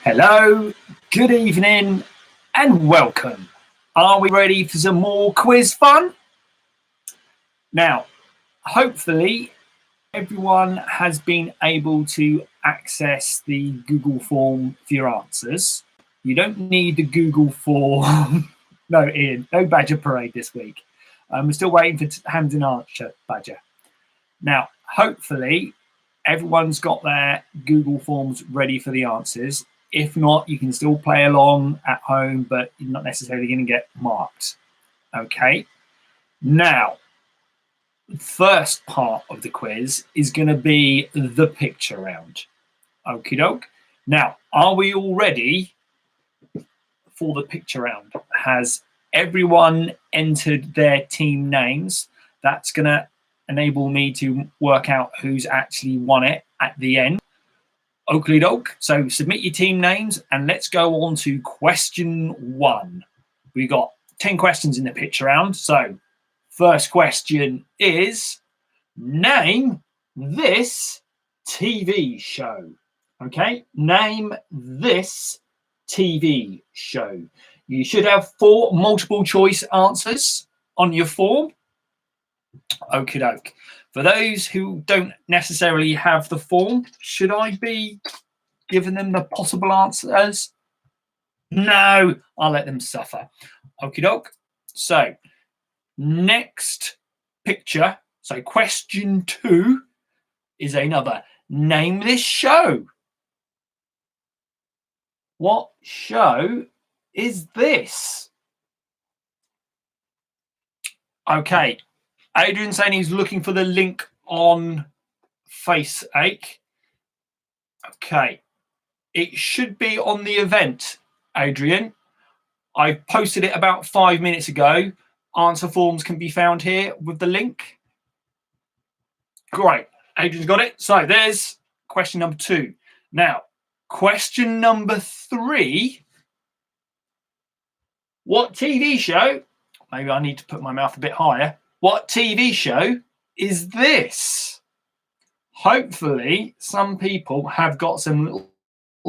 Hello, good evening, and welcome. Are we ready for some more quiz fun? Now, hopefully, everyone has been able to access the Google form for your answers. You don't need the Google form. No, Ian, no Badger Parade this week. We're still waiting for Hamden Archer Badger. Now, hopefully, everyone's got their Google forms ready for the answers. If not, you can still play along at home, but you're not necessarily going to get marked. Okay. Now, the first part of the quiz is going to be the picture round. Okie doke. Now, are we all ready for the picture round? Has everyone entered their team names? That's going to enable me to work out who's actually won it at the end. Oakley doke. So submit your team names and let's go on to question 1. We got 10 questions in the picture round. So first question is, name this TV show. Okay, name this TV show. You should have 4 multiple choice answers on your form. Okie doke. For those who don't necessarily have the form, should I be giving them the possible answers? No, I'll let them suffer. Okie doke. So, next picture. So, question 2 is another. Name this show. What show is this? Okay. Adrian's saying he's looking for the link on FaceAche. Okay. It should be on the event, Adrian. I posted it about 5 minutes ago. Answer forms can be found here with the link. Great. Adrian's got it. So there's question number 2. Now, question number 3. What TV show? Maybe I need to put my mouth a bit higher. What TV show is this? Hopefully, some people have got some little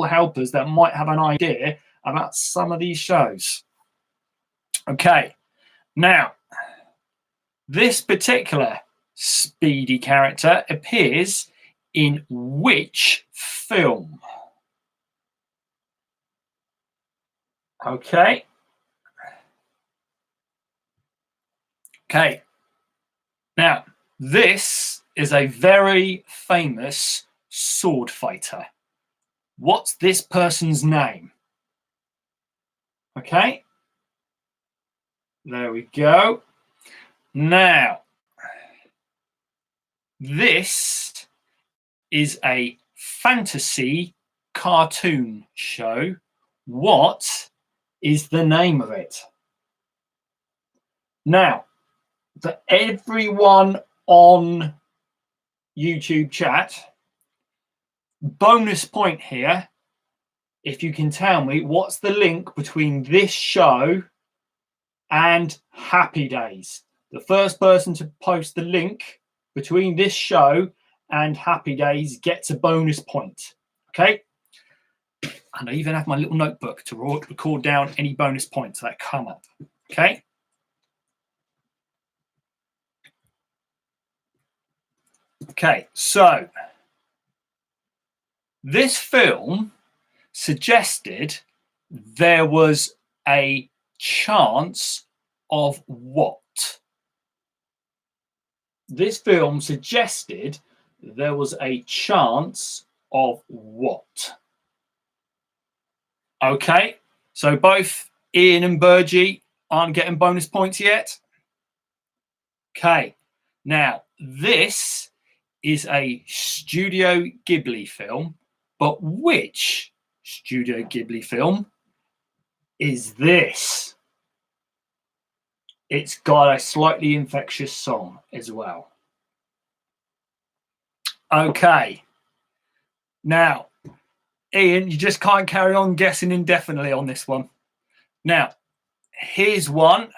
helpers that might have an idea about some of these shows. Okay, now, this particular Speedy character appears in which film? Okay. Okay. Now, this is a very famous sword fighter. What's this person's name? Okay. There we go. Now, this is a fantasy cartoon show. What is the name of it? Now, for everyone on YouTube chat, bonus point here, if you can tell me what's the link between this show and Happy Days. The first person to post the link between this show and Happy Days gets a bonus point. Okay? And I even have my little notebook to record down any bonus points that come up. Okay? Okay, so this film suggested there was a chance of what? This film suggested there was a chance of what? Okay, so both Ian and Burgie aren't getting bonus points yet. Okay, now this is a Studio Ghibli film, but which Studio Ghibli film is this? It's got a slightly infectious song as well. Okay. Now, Ian, you just can't carry on guessing indefinitely on this one. Now, here's one.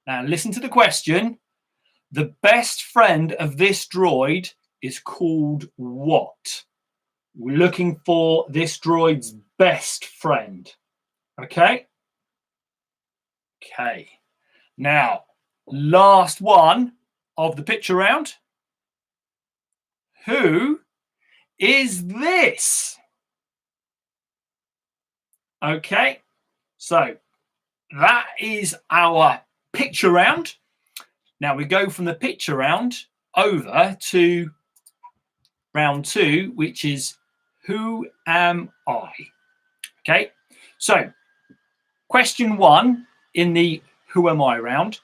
Now, listen to the question. The best friend of this droid is called what? We're looking for this droid's best friend. Okay. Okay. Now, last one of the picture round. Who is this? Okay. So that is our picture round. Now we go from the picture round over to round 2, which is who am I? Okay. So question 1 in the who am I round.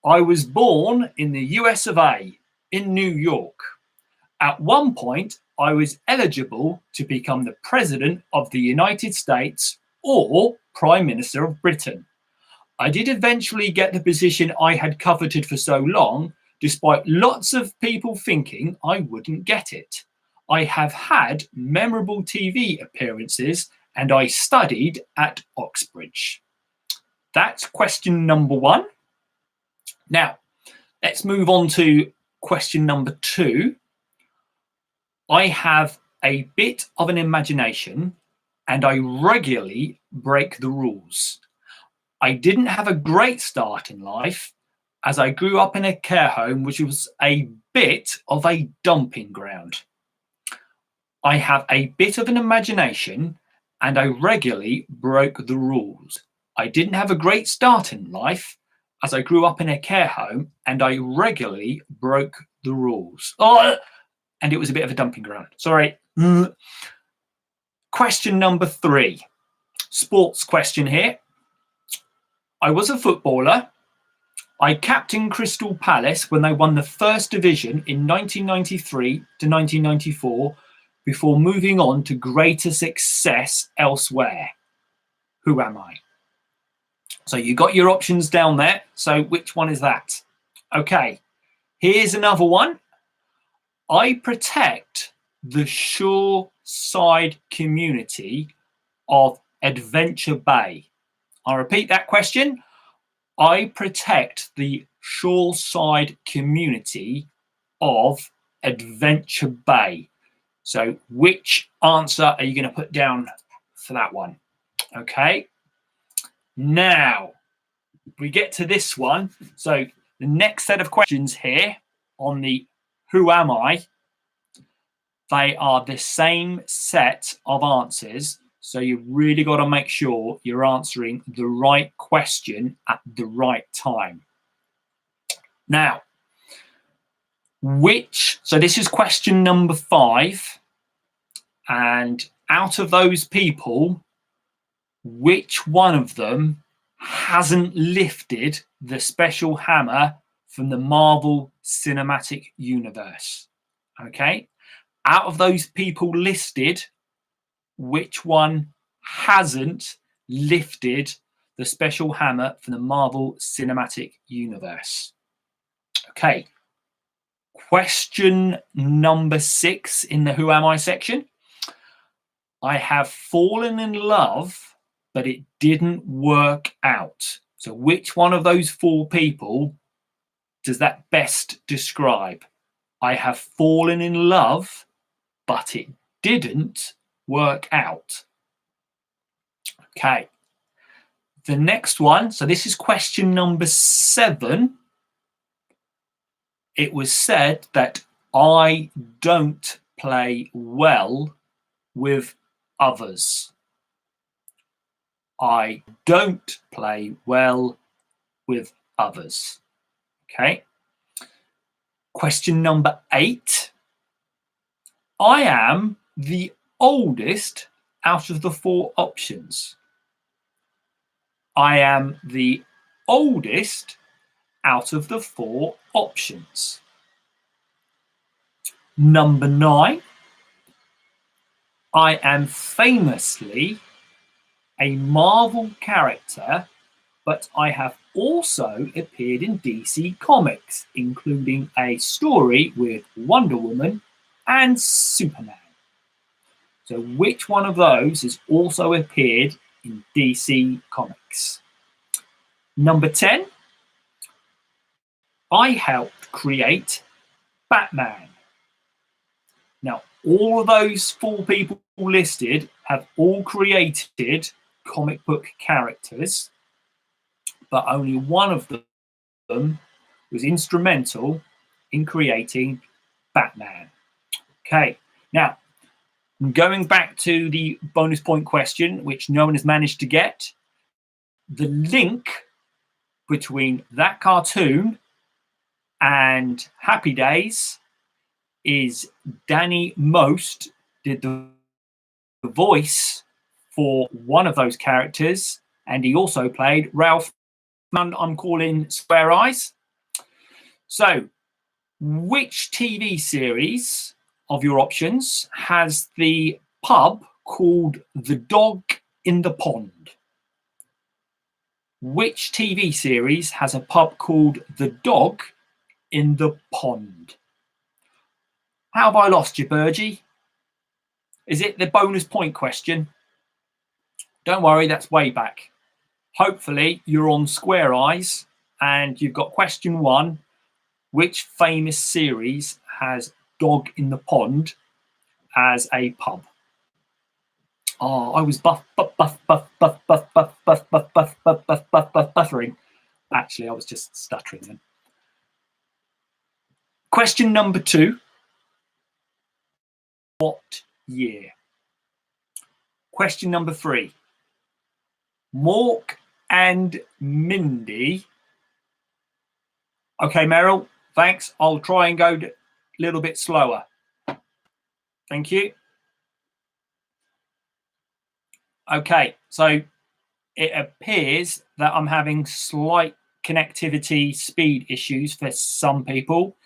I was born in the US of A, in New York. At one point, I was eligible to become the President of the United States or Prime Minister of Britain. I did eventually get the position I had coveted for so long, despite lots of people thinking I wouldn't get it. I have had memorable TV appearances and I studied at Oxbridge. That's question number 1. Now, let's move on to question number 2. I have a bit of an imagination and I regularly break the rules. I didn't have a great start in life as I grew up in a care home, which was a bit of a dumping ground. I have a bit of an imagination and I regularly broke the rules. I didn't have a great start in life as I grew up in a care home and I regularly broke the rules. And it was a bit of a dumping ground. Sorry. Question number 3. Sports question here. I was a footballer. I captained Crystal Palace when they won the first division in 1993 to 1994 before moving on to greater success elsewhere. Who am I? So you got your options down there. So which one is that? Okay, here's another one. I protect the shoreside community of Adventure Bay. I'll repeat that question. I protect the shoreside community of Adventure Bay. So which answer are you going to put down for that one? Okay. Now we get to this one. So the next set of questions here on the who am I, they are the same set of answers. So you really got to make sure you're answering the right question at the right time. Now, so this is question number 5. And out of those people, which one of them hasn't lifted the special hammer from the Marvel Cinematic Universe? Okay. Out of those people listed, which one hasn't lifted the special hammer from the Marvel Cinematic Universe? Okay. Question number 6 in the Who Am I section. I have fallen in love, but it didn't work out. So which one of those 4 people does that best describe? I have fallen in love, but it didn't work out. Okay. The next one, so this is question number 7. It was said that I don't play well with others. I don't play well with others. Okay. Question number 8. I am the oldest out of the 4 options. I am the oldest out of the 4 options. Number 9. I am famously a Marvel character, but I have also appeared in DC Comics, including a story with Wonder Woman and Superman. So which one of those has also appeared in DC Comics? Number 10. I helped create Batman. Now, all of those 4 people listed have all created comic book characters, but only one of them was instrumental in creating Batman. Okay, now going back to the bonus point question, which no one has managed to get, the link between that cartoon and Happy Days is Danny Most did the voice for one of those characters, and he also played Ralph, I'm calling Square Eyes. So, which TV series of your options has the pub called The Dog in the Pond? Which TV series has a pub called The Dog in the Pond? How have I lost you, Burgie? Is it the bonus point question? Don't worry, that's way back. Hopefully you're on Square Eyes and you've got question 1. Which famous series has Dog in the Pond as a pub? Oh, I was buffering. Actually, I was just stuttering then. Question number 2. What year? Question number 3. Mork and Mindy. Okay, Meryl, thanks. I'll try and go a little bit slower. Thank you. Okay, so it appears that I'm having slight connectivity speed issues for some people.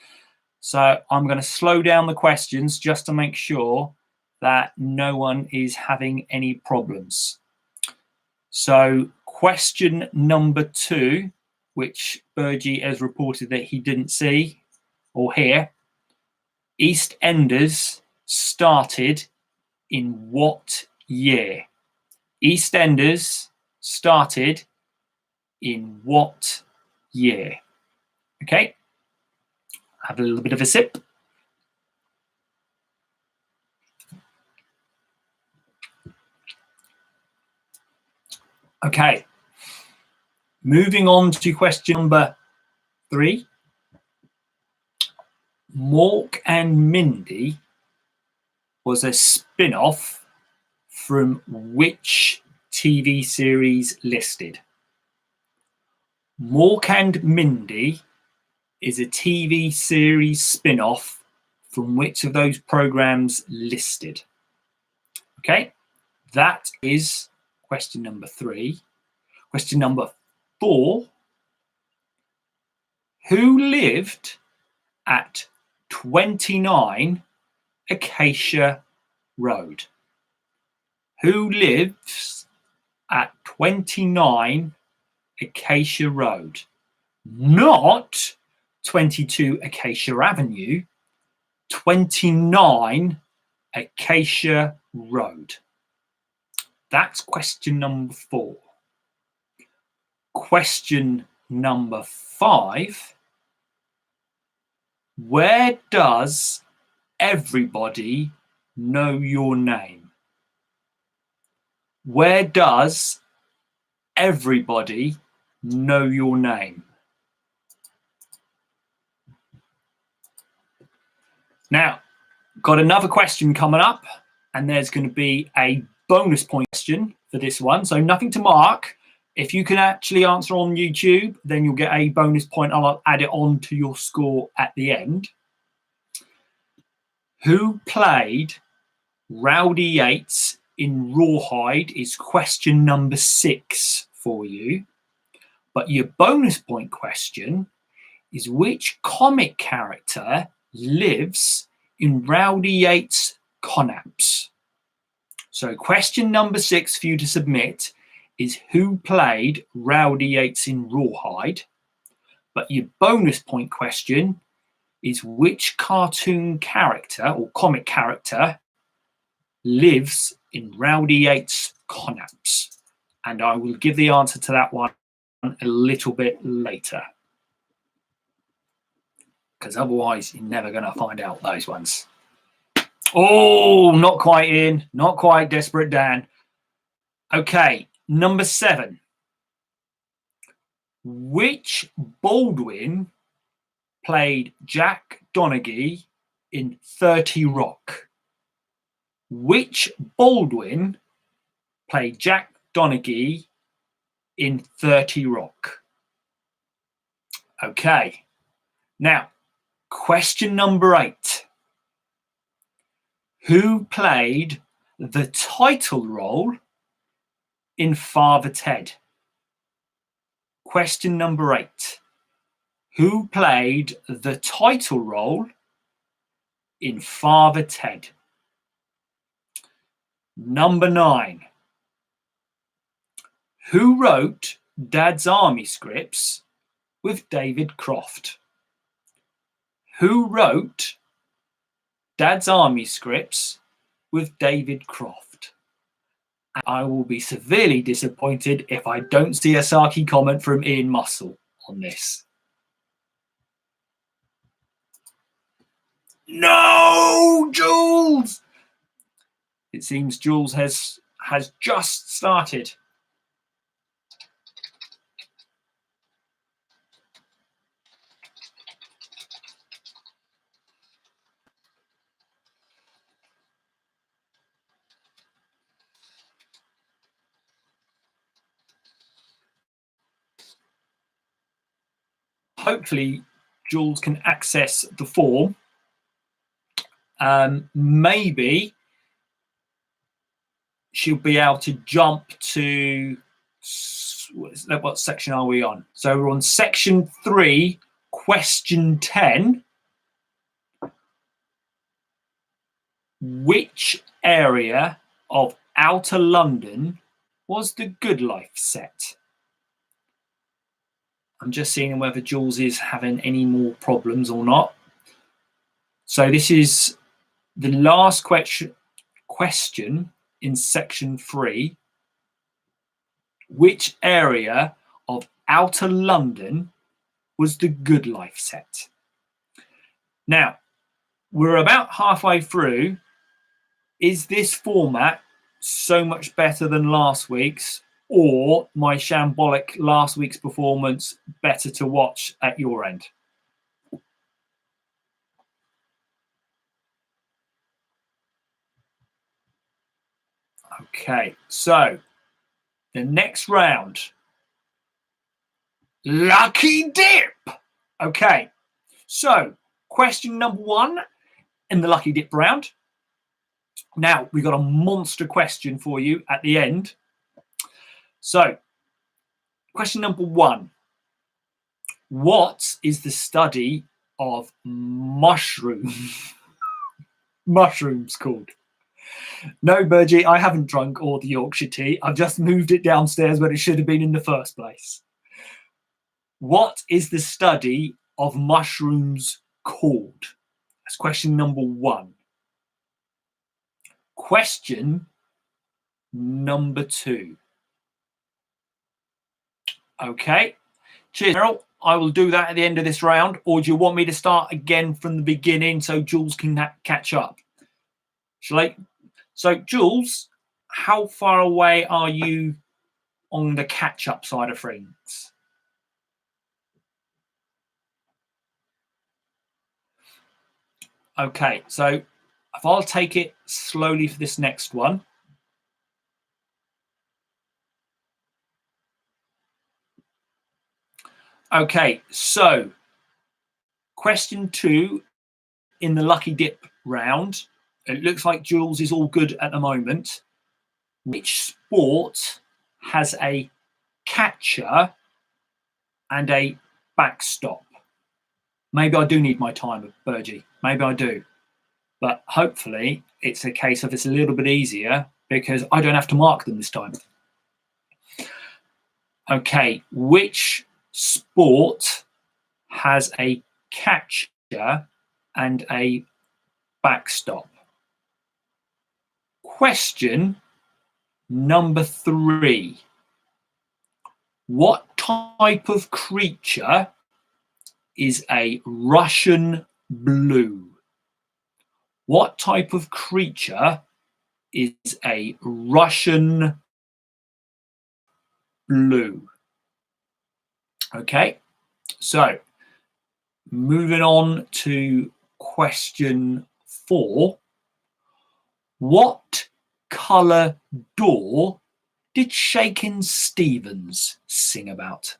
So I'm going to slow down the questions just to make sure that no one is having any problems. So question number 2, which Burgie has reported that he didn't see or hear. EastEnders started in what year? EastEnders started in what year? Okay, have a little bit of a sip. Okay, moving on to question number 3. Mork and Mindy was a spin-off from which TV series listed? Mork and Mindy is a TV series spin-off from which of those programs listed? Okay, that is question number 3. Question number 4. Who lived at 29 Acacia Road? Who lives at 29 Acacia Road? Not 22 Acacia Avenue, 29 Acacia Road. That's question number 4. Question number 5. Where does everybody know your name? Where does everybody know your name? Now, got another question coming up, and there's going to be a bonus point question for this one. So nothing to mark. If you can actually answer on YouTube, then you'll get a bonus point. I'll add it on to your score at the end. Who played Rowdy Yates in Rawhide is question number 6 for you. But your bonus point question is which comic character lives in Rowdy Yates' Connaps? So question number 6 for you to submit is who played Rowdy Yates in Rawhide. But your bonus point question is which cartoon character or comic character lives in Rowdy Yates' Connaps? And I will give the answer to that one a little bit later, because otherwise you're never going to find out those ones. Oh, not quite in. Not quite, Desperate Dan. Okay, number 7. Which Baldwin played Jack Donaghy in 30 Rock? Which Baldwin played Jack Donaghy in 30 Rock? Okay. Now, question number 8. Who played the title role in Father Ted? Question number 8. Who played the title role in Father Ted? Number 9. Who wrote Dad's Army scripts with David Croft? Who wrote Dad's Army scripts with David Croft? I will be severely disappointed if I don't see a Saki comment from Ian Muscle on this. No, Jules! It seems Jules has just started. Hopefully, Jules can access the form. Maybe she'll be able to jump to, what section are we on? So we're on section 3, question 10. Which area of outer London was the Good Life set? I'm just seeing whether Jules is having any more problems or not. So this is the last question in section 3. Which area of outer London was the Good Life set? Now, we're about halfway through. Is this format so much better than last week's, or my shambolic last week's performance better to watch at your end? Okay, so the next round, Lucky Dip. Okay, so question number 1 in the Lucky Dip round. Now, we've got a monster question for you at the end. So, question number 1. What is the study of mushrooms called? No, Burgie, I haven't drunk all the Yorkshire tea. I've just moved it downstairs where it should have been in the first place. What is the study of mushrooms called? That's question number 1. Question number 2. Okay. Cheers, Errol. I will do that at the end of this round. Or do you want me to start again from the beginning so Jules can catch up? Shall I? So, Jules, how far away are you on the catch-up side of things? Okay, so if I'll take it slowly for this next one. Okay, so question 2 in the Lucky Dip round. It looks like Jules is all good at the moment. Which sport has a catcher and a backstop? Maybe I do need my time, Burgie. Maybe I do. But hopefully it's a case of it's a little bit easier because I don't have to mark them this time. Okay, which sport has a catcher and a backstop? Question number 3. What type of creature is a Russian blue? What type of creature is a Russian blue? Okay, so moving on to question 4. What colour door did Shakin' Stevens sing about?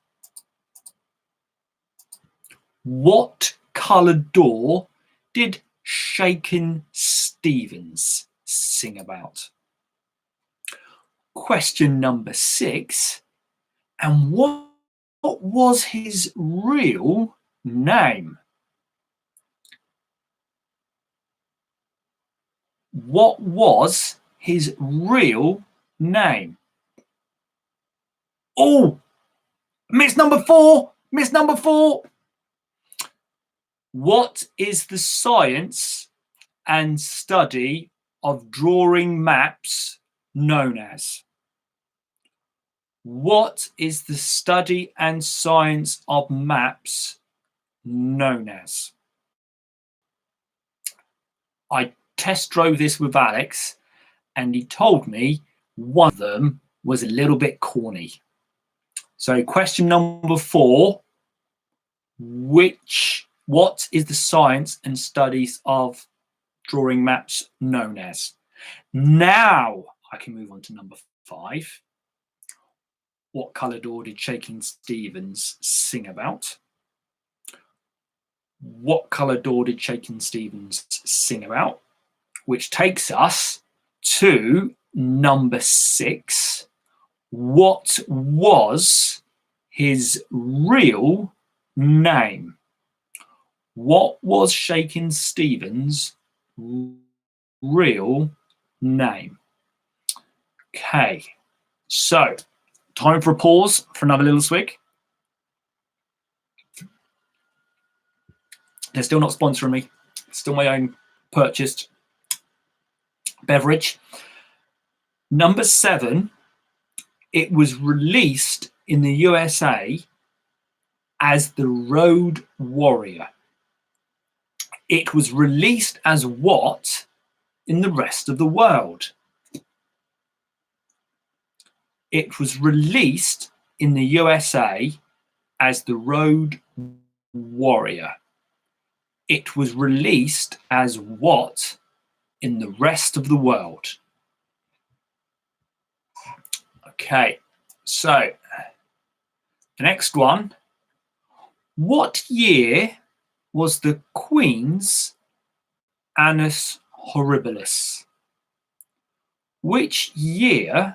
What coloured door did Shakin' Stevens sing about? Question number 6. And what was his real name? What was his real name? Oh, miss number 4. Miss number 4. What is the science and study of drawing maps known as? What is the study and science of maps known as? I test drove this with Alex and he told me one of them was a little bit corny. So question number 4, what is the science and studies of drawing maps known as? Now I can move on to number 5. What colour door did Shakin' Stevens sing about? What colour door did Shakin' Stevens sing about? Which takes us to number 6. What was his real name? What was Shakin' Stevens' real name? Okay, so time for a pause for another little swig. They're still not sponsoring me. It's still my own purchased beverage. Number 7, it was released in the USA as the Road Warrior. It was released as what in the rest of the world? It was released in the USA as the Road Warrior. It was released as what in the rest of the world? Okay, so the next one. What year was the Queen's Annus Horribilis? Which year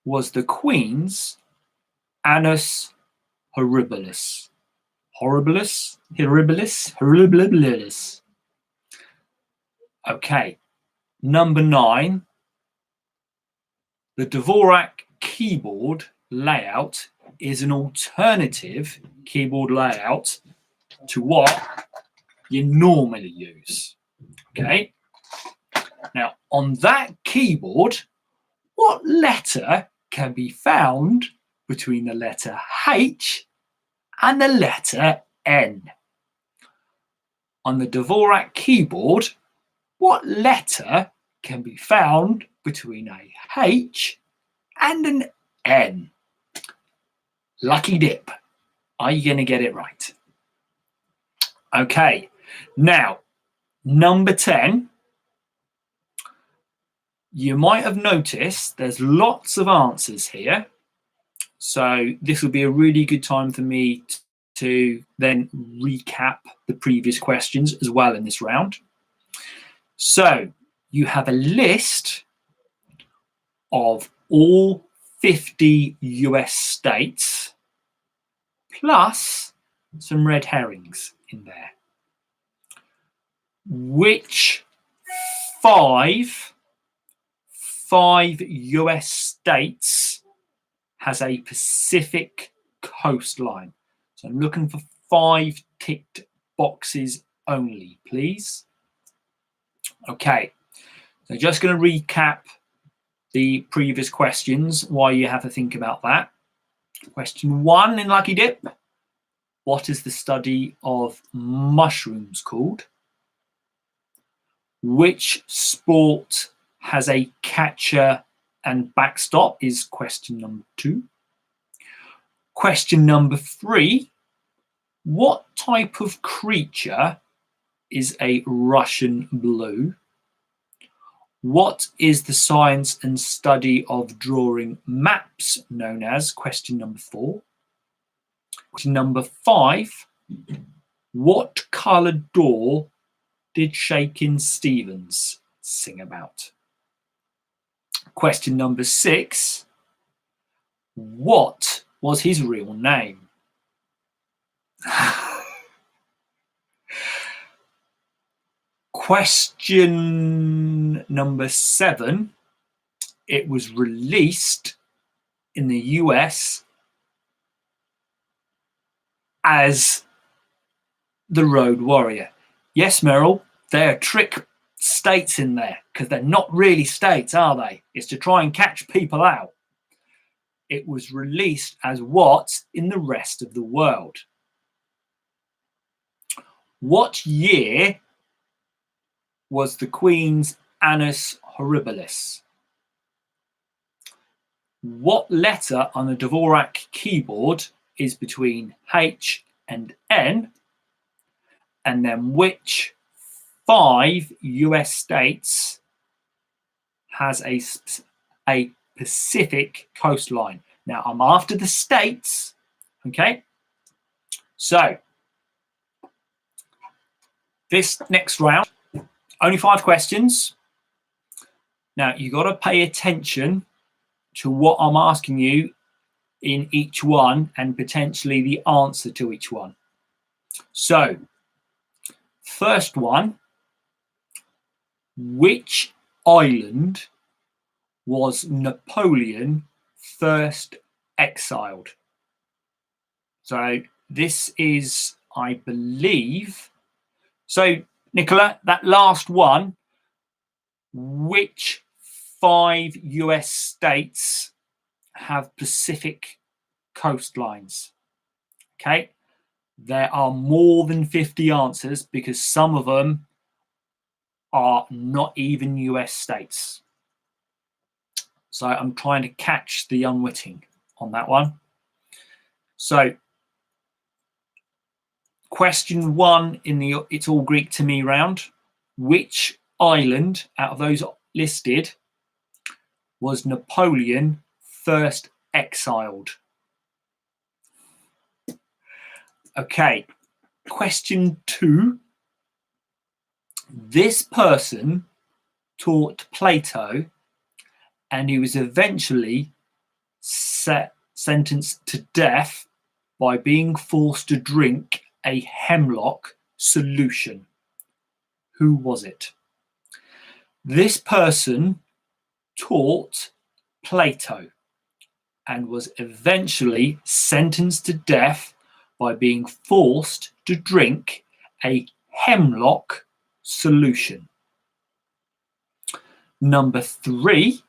was the Queen's Annus Horribilis? Horribilis? Horribilis? Horribilis. Okay. Number 9. The Dvorak keyboard layout is an alternative keyboard layout to what you normally use. Okay. Now, on that keyboard, what letter can be found between the letter H and the letter N? On the Dvorak keyboard, what letter can be found between a H and an N? Lucky dip. Are you going to get it right? Okay. Now, number 10. You might have noticed there's lots of answers here. So this will be a really good time for me to then recap the previous questions as well in this round. So you have a list of all 50 US states plus some red herrings in there. Which five US states has a Pacific coastline? So I'm looking for 5 ticked boxes only, please. Okay, so just going to recap the previous questions while you have to think about that. Question 1 in Lucky Dip. What is the study of mushrooms called? Which sport has a catcher and backstop is question number 2. Question number 3, what type of creature is a Russian blue? What is the science and study of drawing maps known as? Question number 4. Question number 5, what coloured door did Shakin' Stevens sing about? Question number 6, what was his real name? Question number 7, it was released in the US as the Road Warrior. Yes, Meryl, there are trick states in there because they're not really states, are they? It's to try and catch people out. It was released as what in the rest of the world? What year was the Queen's Annus Horribilis? What letter on the Dvorak keyboard is between H and N? And then which 5 US states has a Pacific coastline? Now, I'm after the states, okay? So, this next round, only 5 questions. Now, you got to pay attention to what I'm asking you in each one and potentially the answer to each one. So, first one, which island was Napoleon first exiled? So this is, I believe, so Nicola, that last one, which 5 US states have Pacific coastlines? Okay, there are more than 50 answers because some of them are not even US states. So I'm trying to catch the unwitting on that one. So question 1 in the It's All Greek to Me round, which island out of those listed was Napoleon first exiled? Okay, question 2. This person taught Plato and he was eventually sentenced to death by being forced to drink a hemlock solution. Who was it? This person taught Plato and was eventually sentenced to death by being forced to drink a hemlock solution. Number 3,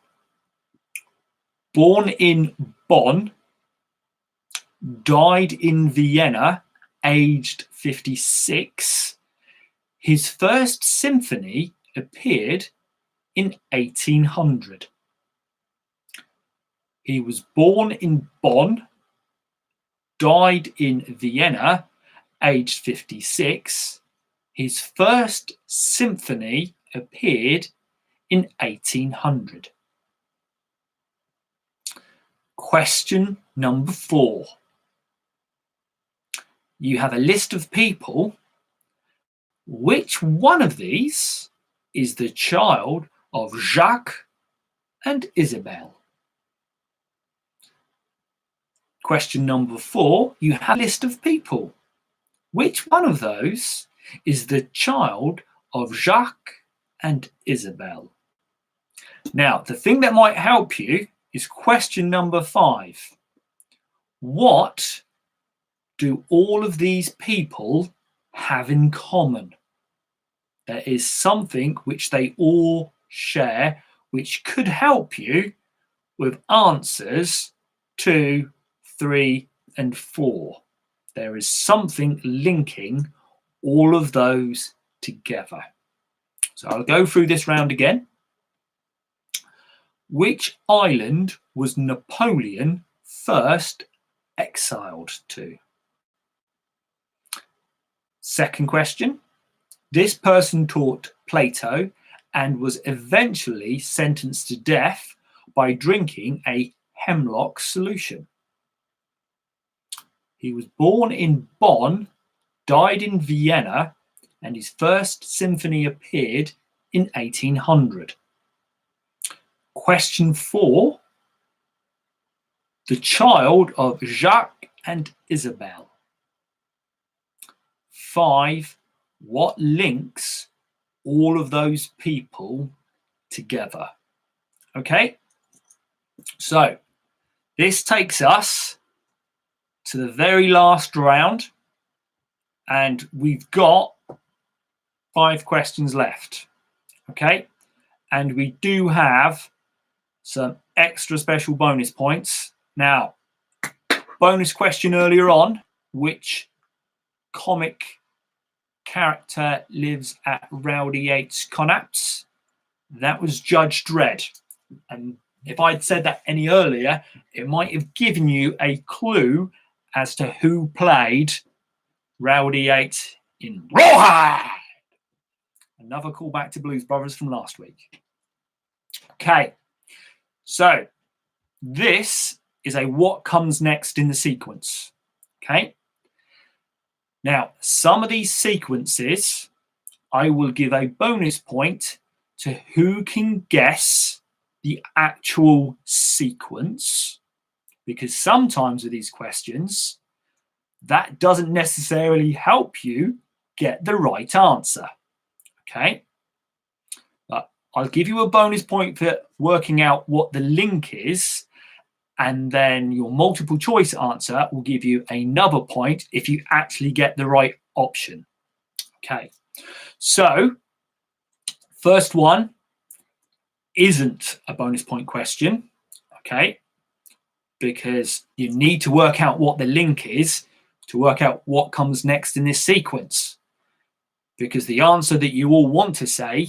born in Bonn, died in Vienna, aged 56. His first symphony appeared in 1800. He was born in Bonn, died in Vienna, aged 56. His first symphony appeared in 1800. Question number 4. You have a list of people. Which one of these is the child of Jacques and Isabelle? Question number 4. You have a list of people. Which one of those is the child of Jacques and Isabelle? Now, the thing that might help you is question number 5. What do all of these people have in common? There is something which they all share, which could help you with answers 2, 3, and 4. There is something linking all of those together. So I'll go through this round again. Which island was Napoleon first exiled to? Second question. This person taught Plato and was eventually sentenced to death by drinking a hemlock solution. He was born in Bonn, died in Vienna, and his first symphony appeared in 1800. Question 4. The child of Jacques and Isabel. 5. What links all of those people together? Okay, so this takes us to the very last round, and we've got 5 questions left. Okay, and we do have some extra special bonus points. Now, bonus question earlier on, which comic character lives at Rowdy Yates' Connaps? That was Judge Dredd. And if I'd said that any earlier, it might have given you a clue as to who played Rowdy Yates in Rawhide. Another callback to Blues Brothers from last week. Okay, so this is a what comes next in the sequence. Okay, now some of these sequences I will give a bonus point to who can guess the actual sequence, because sometimes with these questions that doesn't necessarily help you get the right answer. Okay, but I'll give you a bonus point for working out what the link is, and then your multiple choice answer will give you another point if you actually get the right option. Okay, so first one isn't a bonus point question, okay, because you need to work out what the link is to work out what comes next in this sequence, because the answer that you all want to say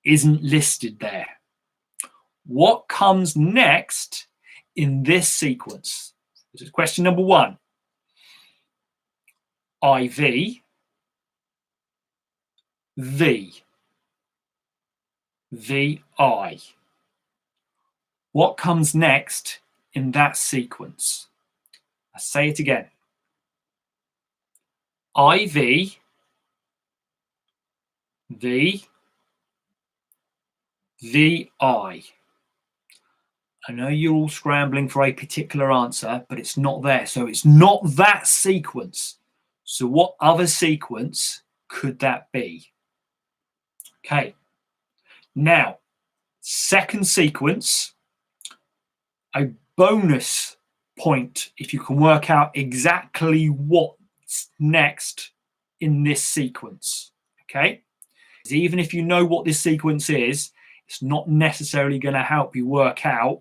isn't listed there. What comes next in this sequence? This is question number 1. IV, V, VI. What comes next in that sequence? I say it again. IV, V, VI. I know you're all scrambling for a particular answer, but it's not there. So it's not that sequence. So what other sequence could that be? Okay. Now, second sequence, a bonus point if you can work out exactly what's next in this sequence. Okay. Even if you know what this sequence is, it's not necessarily going to help you work out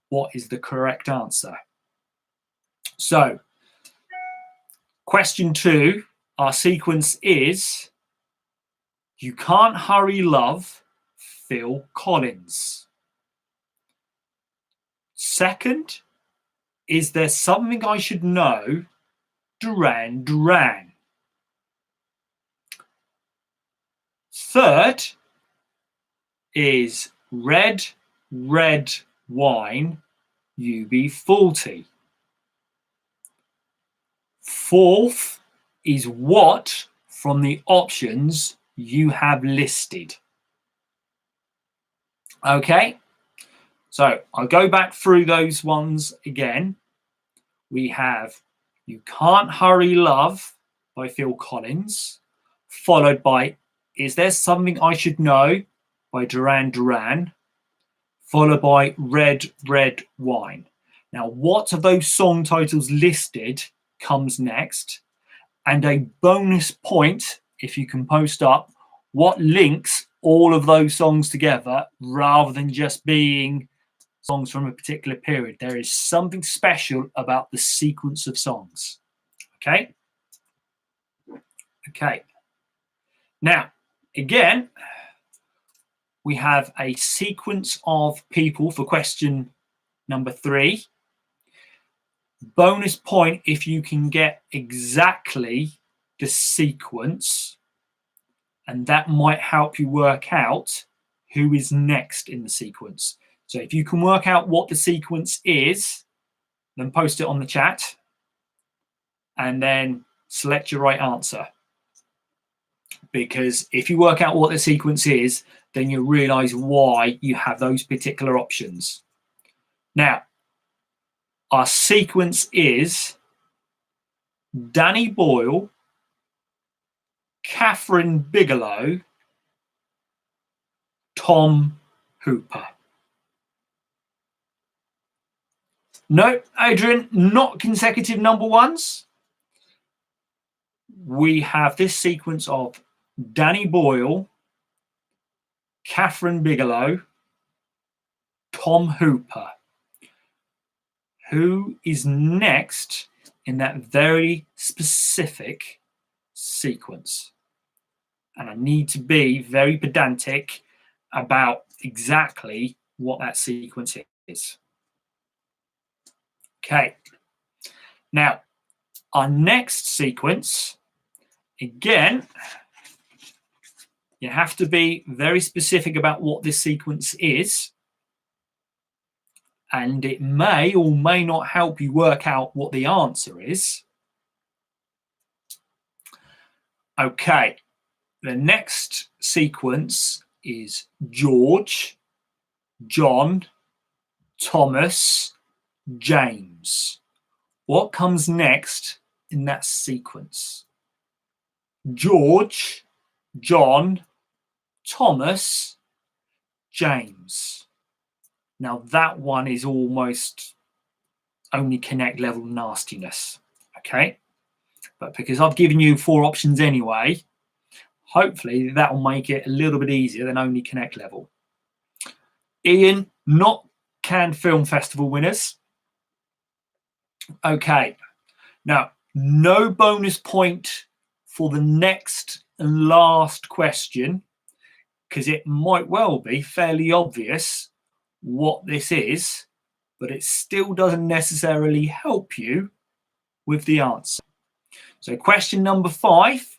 what is the correct answer. So, question 2, our sequence is You Can't Hurry Love, Phil Collins. Second, Is There Something I Should Know, Duran Duran. Third is Red, Red Wine, UB40. Fourth is what from the options you have listed. Okay, so I'll go back through those ones again. We have You Can't Hurry Love by Phil Collins, followed by Is There Something I Should Know by Duran Duran, followed by Red, Red Wine. Now, what of those song titles listed comes next? And a bonus point if you can post up what links all of those songs together rather than just being songs from a particular period. There is something special about the sequence of songs. Okay? Okay. Now, again, we have a sequence of people for question number 3. Bonus point if you can get exactly the sequence, and that might help you work out who is next in the sequence. So if you can work out what the sequence is, then post it on the chat and then select your right answer. Because if you work out what the sequence is, then you realize why you have those particular options. Now, our sequence is Danny Boyle, Kathryn Bigelow, Tom Hooper. No, Adrian, not consecutive number ones. We have this sequence of Danny Boyle, Kathryn Bigelow, Tom Hooper. Who is next in that very specific sequence? And I need to be very pedantic about exactly what that sequence is. Okay. Now, our next sequence, again, you have to be very specific about what this sequence is. And it may or may not help you work out what the answer is. Okay, the next sequence is George, John, Thomas, James. What comes next in that sequence? George, John, Thomas, James. Now that one is almost only connect level nastiness, okay? But because I've given you 4 options anyway, hopefully that will make it a little bit easier than only connect level. Ian, not Cannes Film Festival winners. Okay, now no bonus point for the next and last question, because it might well be fairly obvious what this is, but it still doesn't necessarily help you with the answer. So question number 5,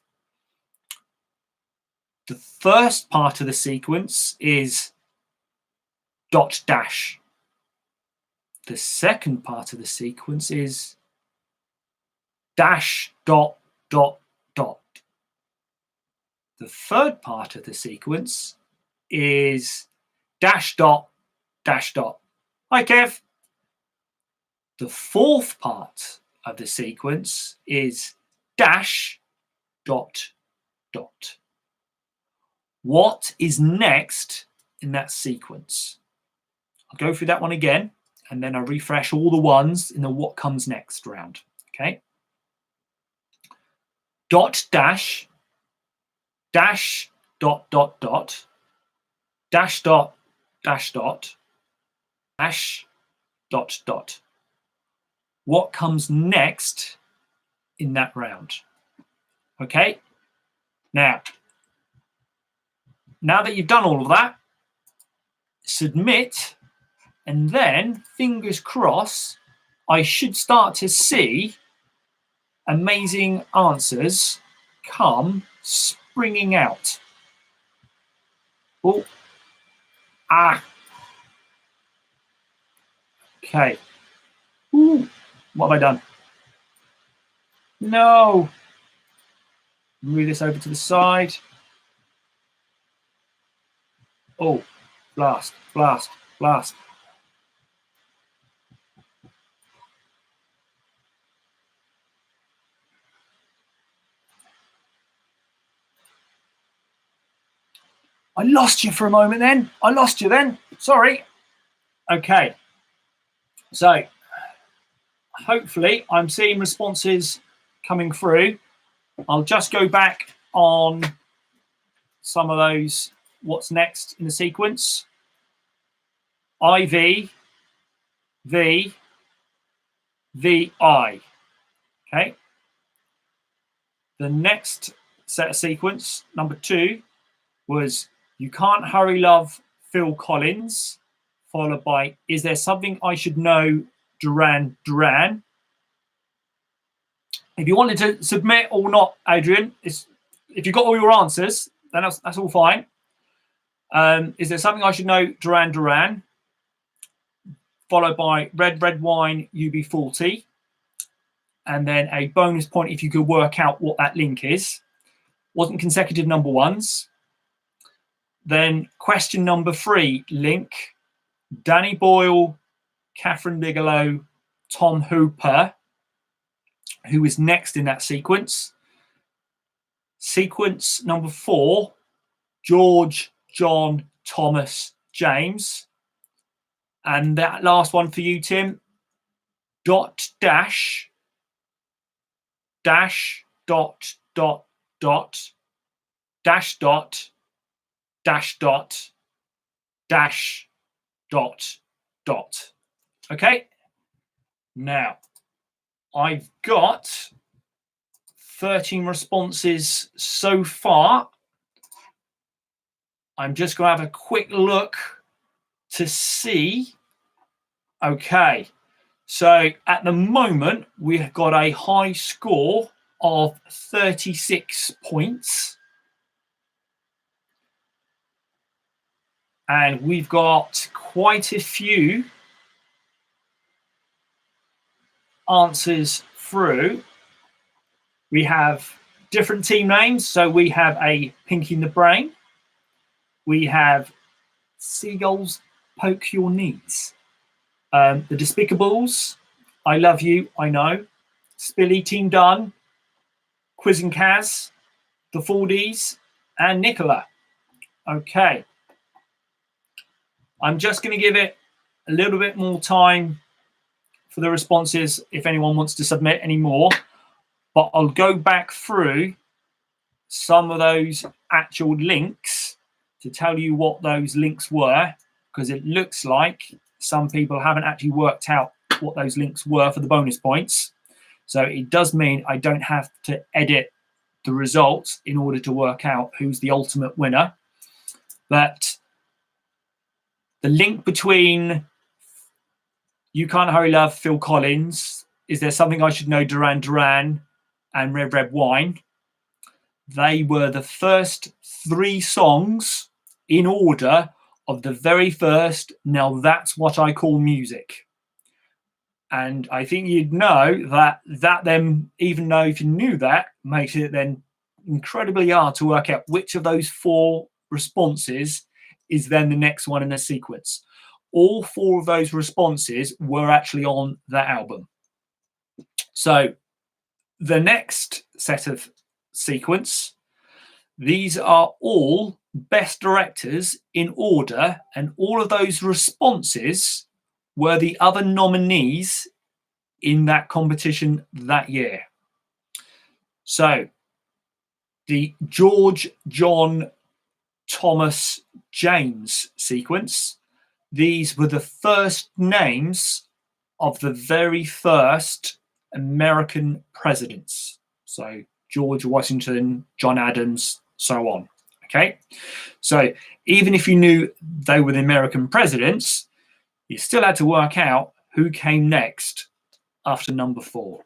the first part of the sequence is dot dash. The second part of the sequence is dash dot dot dot. The third part of the sequence is dash dot dash dot. Hi, Kev. The fourth part of the sequence is dash dot dot. What is next in that sequence? I'll go through that one again, and then I'll refresh all the ones in the what comes next round. Okay. Dot dash, dash dot dot dot, dash dot dash dot, dash dot dot. What comes next in that round? Okay. Now that you've done all of that, submit, and then fingers crossed, I should start to see amazing answers come springing out. Oh, okay. Ooh, what have I done? No. Move this over to the side. Oh, blast, blast, blast. I lost you for a moment then. I lost you then. Sorry. Okay. So hopefully I'm seeing responses coming through. I'll just go back on some of those. What's next in the sequence? IV, V, VI. Okay. The next set of sequence, number 2, was You Can't Hurry Love, Phil Collins, followed by Is There Something I Should Know, Duran Duran. If you wanted to submit or not, Adrian, if you got all your answers, then that's all fine. Is There Something I Should Know, Duran Duran, followed by Red Red Wine, UB40, and then a bonus point if you could work out what that link is. Wasn't consecutive number ones. Then question number 3, link, Danny Boyle, Catherine Bigelow, Tom Hooper, who is next in that sequence. Sequence number 4, George, John, Thomas, James. And that last one for you, Tim, dot, dash, dash, dot, dot, dot, dash, dot, dash, dot, dash, dot, dot. Okay. Now, I've got 13 responses so far. I'm just going to have a quick look to see. Okay. So at the moment, we've got a high score of 36 points. And we've got quite a few answers through. We have different team names. So we have a Pinky in the Brain. We have Seagulls Poke Your Knees. The Despicables, I Love You, I Know. Spilly, Team Done. Quiz and Kaz, The Fordies, and Nicola. Okay. I'm just going to give it a little bit more time for the responses if anyone wants to submit any more. But I'll go back through some of those actual links to tell you what those links were, because it looks like some people haven't actually worked out what those links were for the bonus points. So it does mean I don't have to edit the results in order to work out who's the ultimate winner. But the link between You Can't Hurry Love, Phil Collins, Is There Something I Should Know, Duran Duran, and Red Red Wine, they were the first 3 songs in order of the very first Now That's What I Call Music. And I think you'd know that then, even though if you knew that, makes it then incredibly hard to work out which of those 4 responses is then the next one in the sequence. All 4 of those responses were actually on that album. So the next set of sequence, these are all best directors in order, and all of those responses were the other nominees in that competition that year. So the George, John, Thomas, James sequence, these were the first names of the very first American presidents. So George Washington, John Adams, so on. Okay. So even if you knew they were the American presidents, you still had to work out who came next after number 4.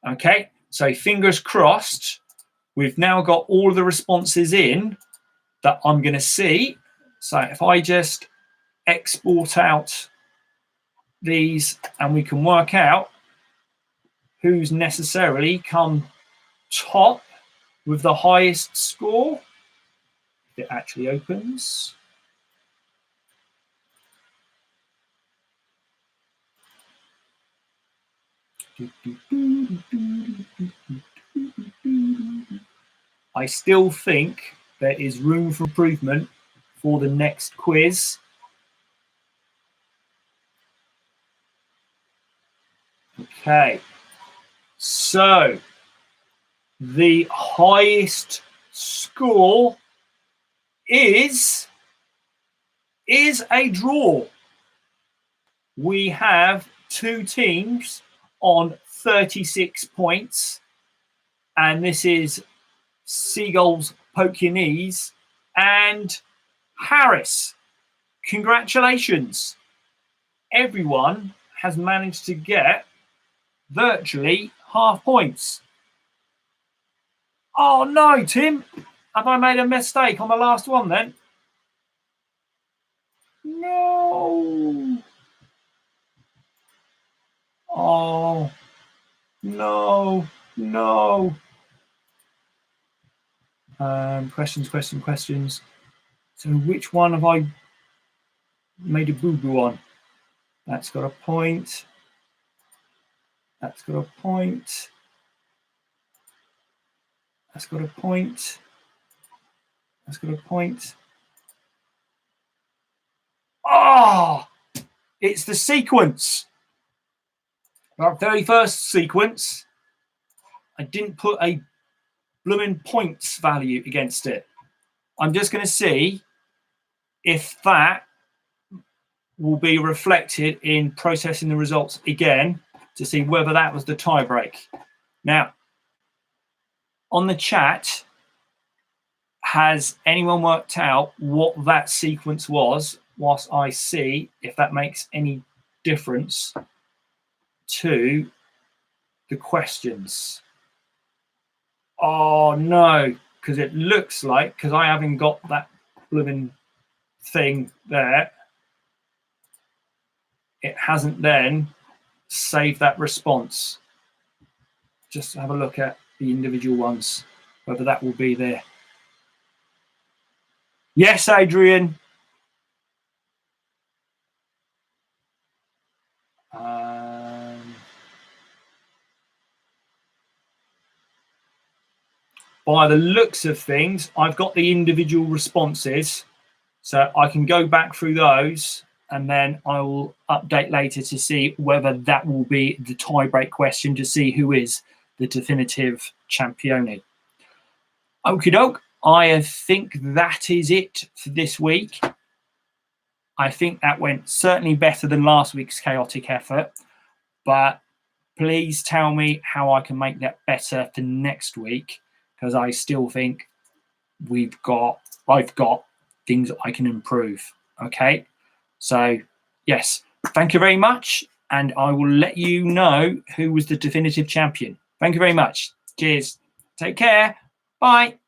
Okay. So fingers crossed, we've now got all the responses in that I'm going to see. So if I just export out these and we can work out who's necessarily come top with the highest score. It actually opens. I still think there is room for improvement for the next quiz. Okay, so the highest score is a draw. We have 2 teams on 36 points, and this is Seagulls Poke Your Knees and Harris, congratulations. Everyone has managed to get virtually half points. Oh no, Tim, have I made a mistake on the last one then? No. Oh, no, no. Questions. So which one have I made a boo-boo on? That's got a point. That's got a point. That's got a point. That's got a point. Oh, it's the sequence. Our very first sequence, I didn't put a blooming points value against it. I'm just going to see if that will be reflected in processing the results again to see whether that was the tie break. Now, on the chat, has anyone worked out what that sequence was whilst I see if that makes any difference to the questions? Oh no, because it looks like, because I haven't got that blooming thing there, it hasn't then saved that response. Just have a look at the individual ones, whether that will be there. Yes, Adrian. By the looks of things, I've got the individual responses, so I can go back through those and then I will update later to see whether that will be the tie-break question to see who is the definitive champione. Okie doke, I think that is it for this week. I think that went certainly better than last week's chaotic effort, but please tell me how I can make that better for next week, because I still think I've got things I can improve. Okay, so yes, thank you very much, and I will let you know who was the definitive champion. Thank you very much. Cheers. Take care. Bye.